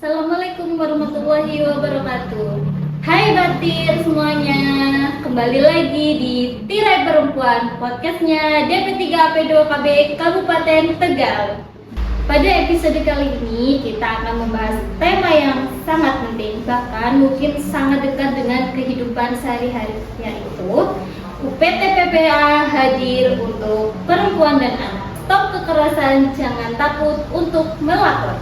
Assalamualaikum warahmatullahi wabarakatuh. Hai Batir semuanya, kembali lagi di Tirai Perempuan, podcastnya DP3AP2KB Kabupaten Tegal. Pada episode kali ini kita akan membahas tema yang sangat penting, bahkan mungkin sangat dekat dengan kehidupan sehari-hari, yaitu UPT PPA hadir untuk perempuan dan anak. Stop kekerasan, jangan takut untuk melapor.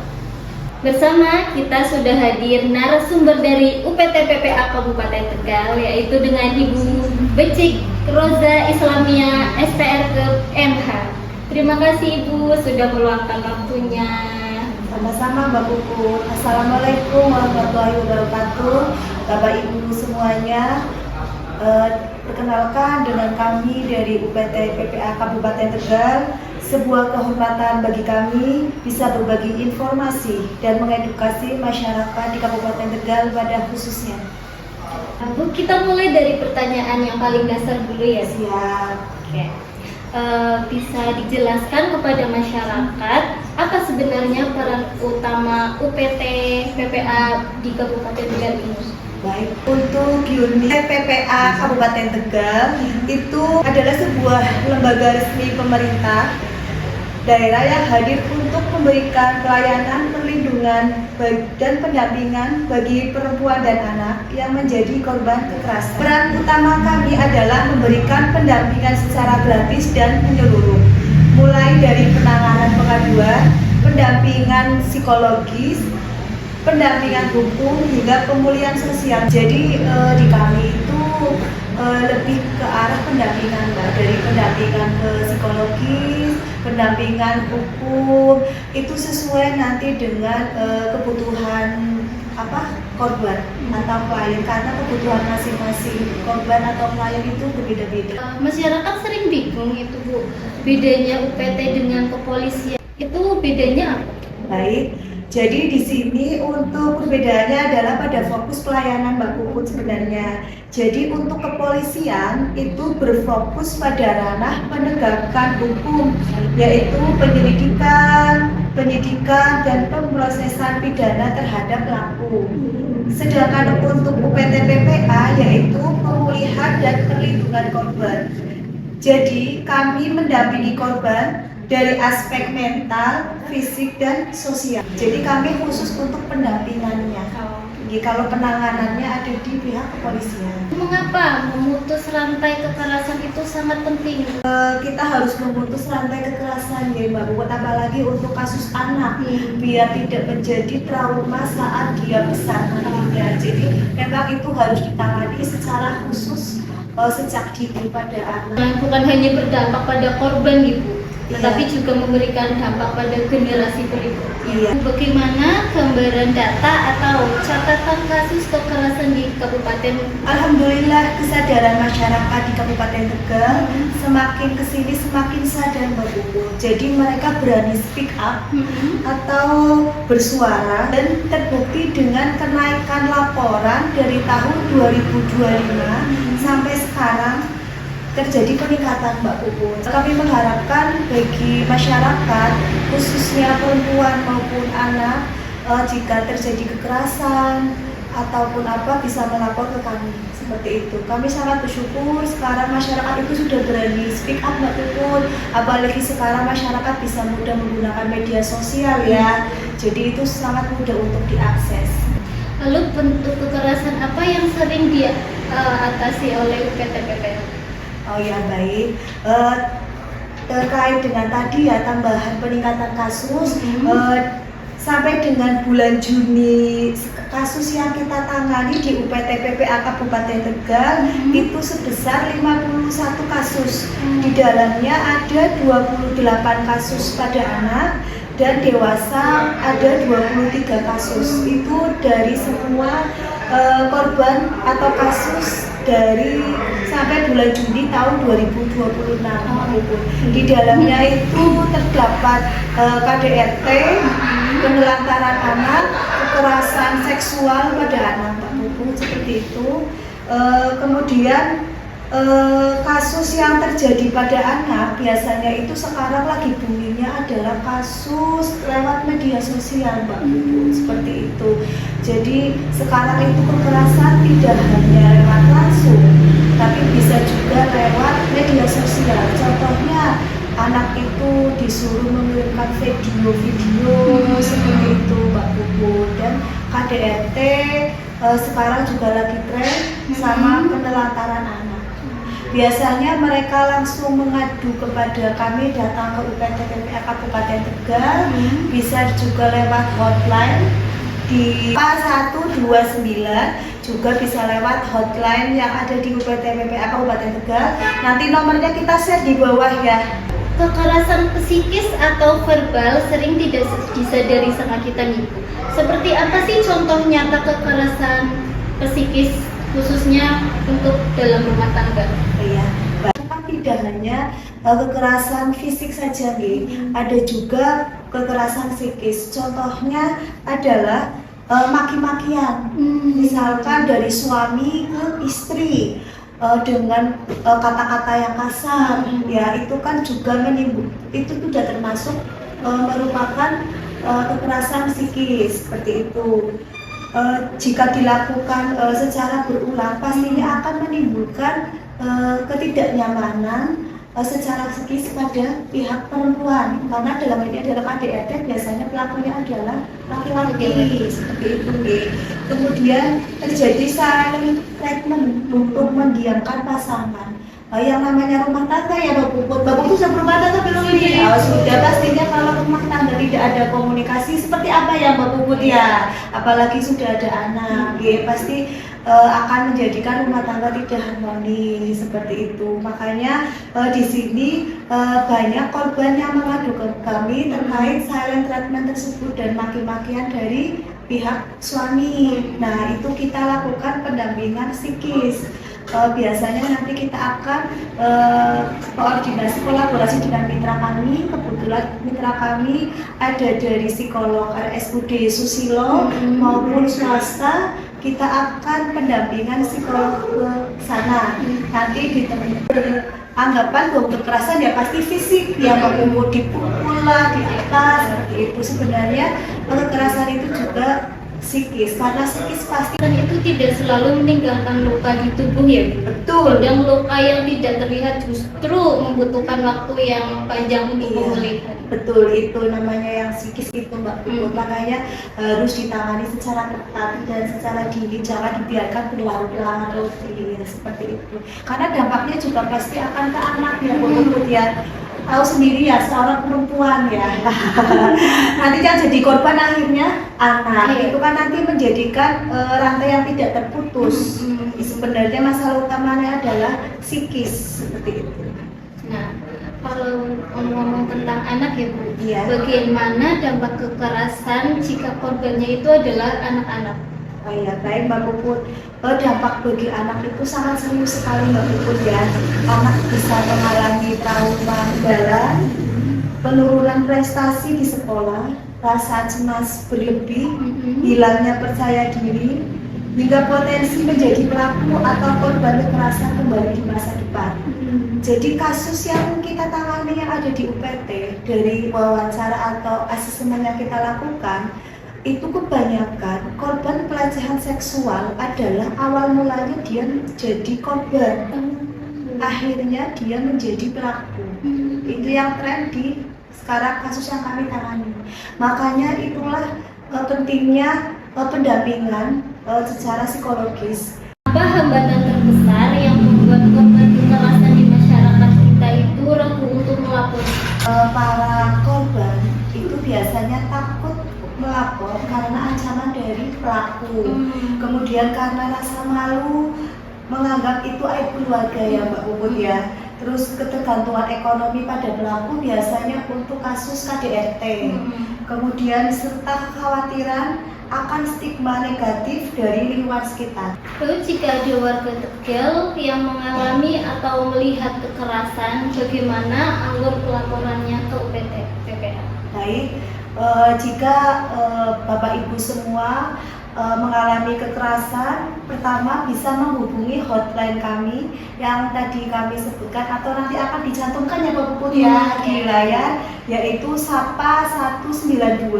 Bersama kita sudah hadir narasumber dari UPT PPA Kabupaten Tegal, yaitu dengan Ibu Becik Roza Islamia SPR MH. Terima kasih Ibu sudah meluangkan waktunya. Sama-sama Mbak Puput. Assalamualaikum warahmatullahi wabarakatuh. Bapak Ibu semuanya, perkenalkan dengan kami dari UPT PPA Kabupaten Tegal. Sebuah kehormatan bagi kami bisa berbagi informasi dan mengedukasi masyarakat di Kabupaten Tegal pada khususnya. Bu, kita mulai dari pertanyaan yang paling dasar dulu ya. Siap. Oke. Bisa dijelaskan kepada masyarakat apa sebenarnya peran utama UPT PPA di Kabupaten Tegal ini? Baik, untuk unit PPA Kabupaten Tegal itu adalah sebuah lembaga resmi pemerintah daerah yang hadir untuk memberikan pelayanan perlindungan dan pendampingan bagi perempuan dan anak yang menjadi korban kekerasan. Peran utama kami adalah memberikan pendampingan secara gratis dan menyeluruh, mulai dari penanganan pengaduan, pendampingan psikologis, pendampingan hukum hingga pemulihan sosial. Jadi di kami itu lebih ke arah pendampingan, Mbak, dari pendampingan ke psikologis, pendampingan hukum itu sesuai nanti dengan kebutuhan korban atau klien, karena kebutuhan masing-masing korban atau klien itu berbeda-beda. Masyarakat sering bingung itu Bu, bedanya UPT dengan kepolisian. Itu bedanya apa? Baik. Jadi di sini untuk perbedaannya adalah pada fokus pelayanan Mbak Puput sebenarnya. Jadi untuk kepolisian itu berfokus pada ranah penegakan hukum, yaitu penyidikan dan pemrosesan pidana terhadap pelaku. Sedangkan untuk UPT PPA yaitu pemulihan dan perlindungan korban. Jadi kami mendampingi korban dari aspek mental, fisik, dan sosial. Jadi kami khusus untuk pendampingannya. Kalau penanganannya ada di pihak kepolisian. Mengapa memutus rantai kekerasan itu sangat penting? Kita harus memutus rantai kekerasan ya Mbak Puput, apalagi untuk kasus anak, biar tidak menjadi trauma saat dia besar nantinya. Jadi memang itu harus ditangani secara khusus sejak dini pada anak. Bukan hanya berdampak pada korban gitu, tetapi juga memberikan dampak pada generasi berikutnya. Bagaimana gambaran data atau catatan kasus kekerasan di Kabupaten? Alhamdulillah kesadaran masyarakat di Kabupaten Tegal semakin kesini semakin sadar Mbak Puput. Jadi mereka berani speak up atau bersuara, dan terbukti dengan kenaikan laporan dari tahun 2025 sampai sekarang terjadi peningkatan Mbak Puput. Kami mengharapkan bagi masyarakat, khususnya perempuan maupun anak, jika terjadi kekerasan ataupun bisa melapor ke kami seperti itu. Kami sangat bersyukur sekarang masyarakat itu sudah berani speak up Mbak Puput. Apalagi sekarang masyarakat bisa mudah menggunakan media sosial ya. Jadi itu sangat mudah untuk diakses. Lalu bentuk kekerasan apa yang sering diatasi oleh UPT PPA? Oh ya, baik. Terkait dengan tadi ya tambahan peningkatan kasus, sampai dengan bulan Juni kasus yang kita tangani di UPT PPA Kabupaten Tegal itu sebesar 51 kasus. Di dalamnya ada 28 kasus pada anak dan dewasa ada 23 kasus. Itu dari semua korban atau kasus dari sampai bulan Juni tahun 2026. Di dalamnya itu terdapat KDRT, penelantaran anak, kekerasan seksual pada anak Mbak Puput seperti itu. Kemudian kasus yang terjadi pada anak biasanya itu sekarang lagi boomingnya adalah kasus lewat media sosial, Mbak Ibu, seperti itu. Jadi sekarang itu kekerasan tidak hanya lewat langsung, tapi bisa juga lewat media sosial. Contohnya anak itu disuruh mengirimkan video-video seperti itu, Mbak Ibu. Dan KDRT sekarang juga lagi tren sama penelantaran anak. Biasanya mereka langsung mengadu kepada kami, datang ke UPT PPA Kabupaten Tegal, bisa juga lewat hotline di 4129, juga bisa lewat hotline yang ada di UPT PPA Kabupaten Tegal. Nanti nomornya kita share di bawah ya. Kekerasan psikis atau verbal sering tidak disadari sama kita nih. Seperti apa sih contoh nyata kekerasan psikis khususnya untuk dalam rumah tangga? Iya, bahkan tidak hanya kekerasan fisik saja nih, ada juga kekerasan psikis. Contohnya adalah maki-makian, misalkan dari suami ke istri dengan kata-kata yang kasar, ya itu kan juga itu sudah termasuk merupakan kekerasan psikis seperti itu. Jika dilakukan secara berulang pastinya akan menimbulkan ketidaknyamanan secara psikis pada pihak perempuan, karena dalam ini adalah KDRT biasanya pelakunya adalah laki-laki seperti itu. Kemudian terjadi silent treatment untuk mendiamkan pasangan. Yang namanya rumah tangga ya Mbak Puput, Mbak Puput sudah berumah tangga belum ini? Sudah, pastinya kalau rumah tangga tidak ada komunikasi seperti apa ya Mbak Puput ya, apalagi sudah ada anak, pasti akan menjadikan rumah tangga tidak harmonis seperti itu. Makanya di sini banyak korban yang mengadu ke kami terkait silent treatment tersebut dan maki-makian dari pihak suami. Nah itu kita lakukan pendampingan psikis. Biasanya nanti kita akan koordinasi kolaborasi dengan mitra kami. Kebetulan mitra kami ada dari psikolog RSUD Susilo maupun swasta. Kita akan pendampingan psikolog ke sana. Nanti ditemukan anggapan bahwa kekerasan ya pasti fisik, yang mau dipukul lah di atas seperti itu. Sebenarnya kekerasan itu juga psikis, karena psikis pasti Dan itu tidak selalu meninggalkan luka di tubuh ya. betul. Yang luka yang tidak terlihat justru membutuhkan waktu yang panjang untuk Iya. pemulihan. Betul, itu namanya yang psikis itu Mbak Puput. Makanya harus ditangani secara ketat dan secara dini, jangan dibiarkan berlarut-larut ya, seperti itu. Karena dampaknya juga pasti akan ke anak ya Mbak Puput ya. Tahu sendiri ya, seorang perempuan ya. Nanti yang jadi korban akhirnya anak. Iya. Itu kan nanti menjadikan rantai yang tidak terputus. Sebenarnya masalah utamanya adalah psikis seperti itu. Nah, kalau ngomong tentang anak ya Bu, Iya. bagaimana dampak kekerasan jika korbannya itu adalah anak-anak? Oh iya, baik Mbak Puput. Dampak bagi anak itu sangat serius sekali Mbak Puput ya. Anak bisa mengalami trauma dalam, penurunan prestasi di sekolah, rasa cemas berlebih, hilangnya percaya diri, hingga potensi menjadi pelaku atau korban kekerasan kembali di masa depan. Jadi kasus yang kita tangani yang ada di UPT dari wawancara atau asesmen yang kita lakukan, itu kebanyakan korban pelecehan seksual adalah awal mulanya dia jadi korban, akhirnya dia menjadi pelaku. Itu yang tren di sekarang kasus yang kami tangani. Makanya itulah pentingnya pendampingan secara psikologis. Apa hambatan terbesar yang membuat korban kekerasan di masyarakat kita itu ragu untuk melapor? Para korban itu biasanya takut melapor karena ancaman dari pelaku. Kemudian karena rasa malu, menganggap itu aib keluarga ya Mbak Puput ya. Terus ketergantungan ekonomi pada pelaku biasanya untuk kasus KDRT. Kemudian serta kekhawatiran akan stigma negatif dari lingkungan sekitar. Lalu jika ada warga Tegal yang mengalami atau melihat kekerasan, bagaimana alur pelaporannya ke UPT PPA? Baik, jika Bapak Ibu semua mengalami kekerasan, pertama bisa menghubungi hotline kami yang tadi kami sebutkan atau nanti akan dicantumkan ya Pak Puput ya di layar, yaitu Sapa 192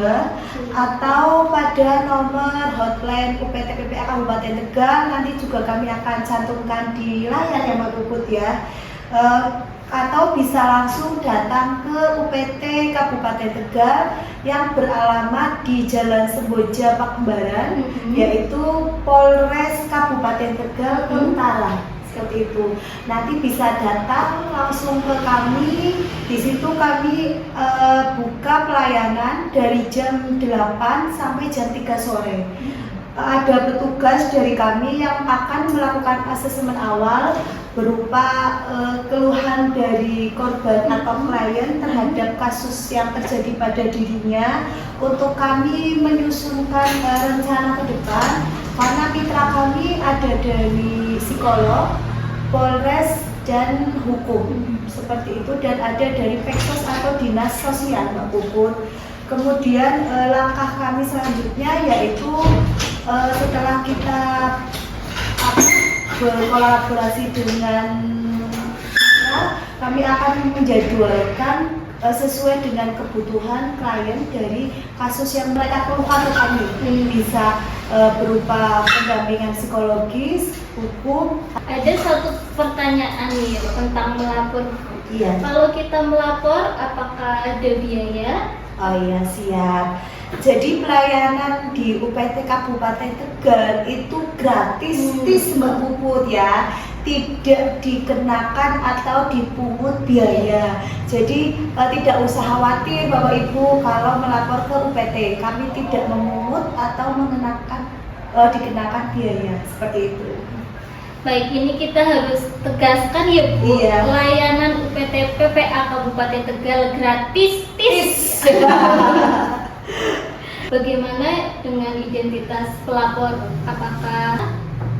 atau pada nomor hotline UPT PPA Kabupaten Tegal, nanti juga kami akan cantumkan di layar ya Pak Puput ya. Atau bisa langsung datang ke UPT Kabupaten Tegal yang beralamat di Jalan Semboja Pakembaran, yaitu Polres Kabupaten Tegal Utara. Seperti itu. Nanti bisa datang langsung ke kami. Di situ kami buka pelayanan dari jam 8 sampai jam 3 sore. Ada petugas dari kami yang akan melakukan asesmen awal berupa keluhan dari korban atau klien terhadap kasus yang terjadi pada dirinya, untuk kami menyusunkan rencana ke depan, karena mitra kami ada dari psikolog, polres, dan hukum seperti itu, dan ada dari Peksos atau dinas sosial Mbak Puput. Kemudian langkah kami selanjutnya yaitu setelah kita berkolaborasi dengan mitra, kami akan menjadwalkan sesuai dengan kebutuhan klien dari kasus yang mereka keluhkan ke kami. Bisa berupa pendampingan psikologis, hukum. Ada satu pertanyaan nih tentang melapor. Iya. Kalau kita melapor, apakah ada biaya? Oh iya, siap. Jadi pelayanan di UPT Kabupaten Tegal itu gratis, Mbak Puput ya, tidak dikenakan atau dipungut biaya. Jadi tidak usah khawatir Bapak Ibu kalau melapor ke UPT, kami tidak memungut atau dikenakan biaya seperti itu. Baik, ini kita harus tegaskan ya Bu, Iya. Layanan UPT PPA Kabupaten Tegal gratis. Bagaimana dengan identitas pelapor? Apakah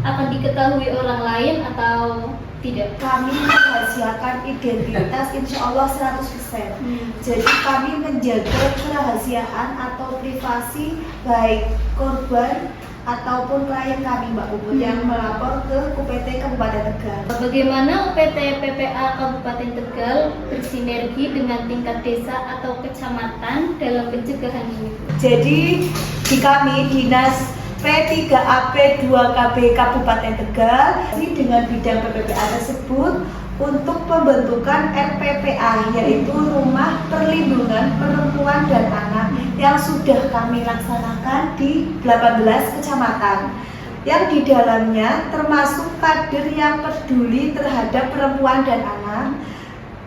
akan diketahui orang lain atau tidak? Kami merahasiakan identitas insya Allah 100%. Jadi kami menjaga kerahasiaan atau privasi baik korban ataupun klien kami Mbak Puput yang melapor ke UPT Kabupaten Tegal. Bagaimana UPT PPA Kabupaten Tegal bersinergi dengan tingkat desa atau kecamatan dalam pencegahan ini? Jadi di kami Dinas P3AP 2KB Kabupaten Tegal dengan bidang PPPA tersebut untuk pembentukan RPPA, yaitu Rumah Perlindungan Perempuan dan Anak, yang sudah kami laksanakan di 18 kecamatan, yang di dalamnya termasuk kader yang peduli terhadap perempuan dan anak.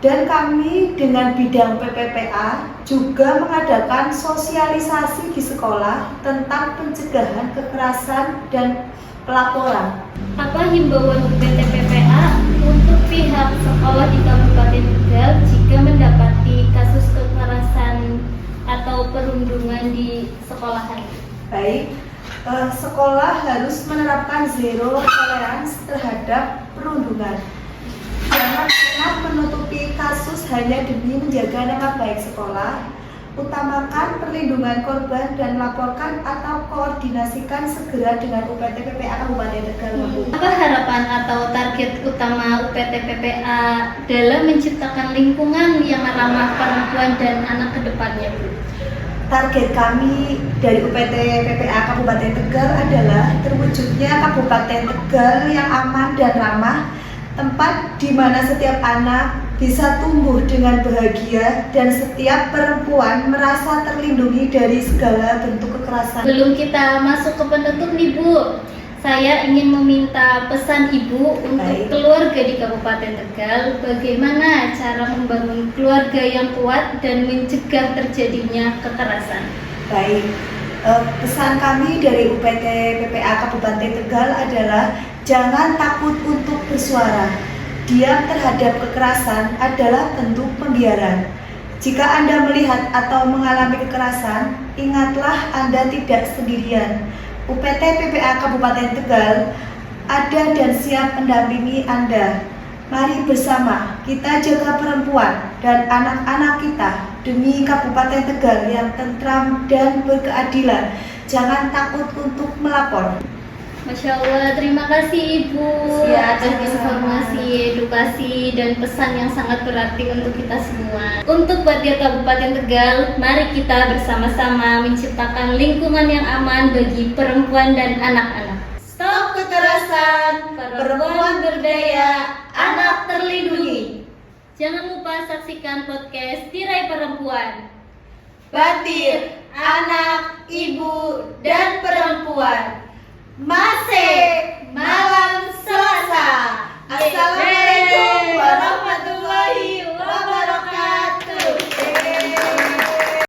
Dan kami dengan bidang PPPA juga mengadakan sosialisasi di sekolah tentang pencegahan kekerasan dan pelaporan. Apa himbauan UPT PPA untuk pihak sekolah di Kabupaten Tegal jika mendapati kasus kekerasan atau perundungan di sekolahan? Baik, sekolah harus menerapkan zero tolerance terhadap perundungan. Jangan pernah menutupi kasus hanya demi menjaga nama baik sekolah. Utamakan perlindungan korban dan laporkan atau koordinasikan segera dengan UPT PPA Kabupaten Tegal. Apa harapan atau target utama UPT PPA dalam menciptakan lingkungan yang ramah perempuan dan anak ke depannya, Bu? Target kami dari UPT PPA Kabupaten Tegal adalah terwujudnya Kabupaten Tegal yang aman dan ramah, tempat di mana setiap anak bisa tumbuh dengan bahagia dan setiap perempuan merasa terlindungi dari segala bentuk kekerasan. Sebelum kita masuk ke penutup nih Bu, saya ingin meminta pesan Ibu untuk Baik. keluarga di Kabupaten Tegal. Bagaimana cara membangun keluarga yang kuat dan mencegah terjadinya kekerasan? Baik, pesan kami dari UPT PPA Kabupaten Tegal adalah jangan takut untuk bersuara. Diam terhadap kekerasan adalah bentuk pembiaran. Jika Anda melihat atau mengalami kekerasan, ingatlah Anda tidak sendirian. UPT PPA Kabupaten Tegal ada dan siap mendampingi Anda. Mari bersama kita jaga perempuan dan anak-anak kita demi Kabupaten Tegal yang tentram dan berkeadilan. jangan takut untuk melapor. Masya Allah, terima kasih Ibu Siap, atas sama-sama. informasi, edukasi, dan pesan yang sangat berarti untuk kita semua. Untuk Batiar Kabupaten Tegal, mari kita bersama-sama menciptakan lingkungan yang aman bagi perempuan dan anak-anak. Stop kekerasan, perempuan berdaya, anak terlindungi. Jangan lupa saksikan podcast Tirai Perempuan. Batir, anak, ibu, dan perempuan. Mase, malam Selasa. Assalamualaikum.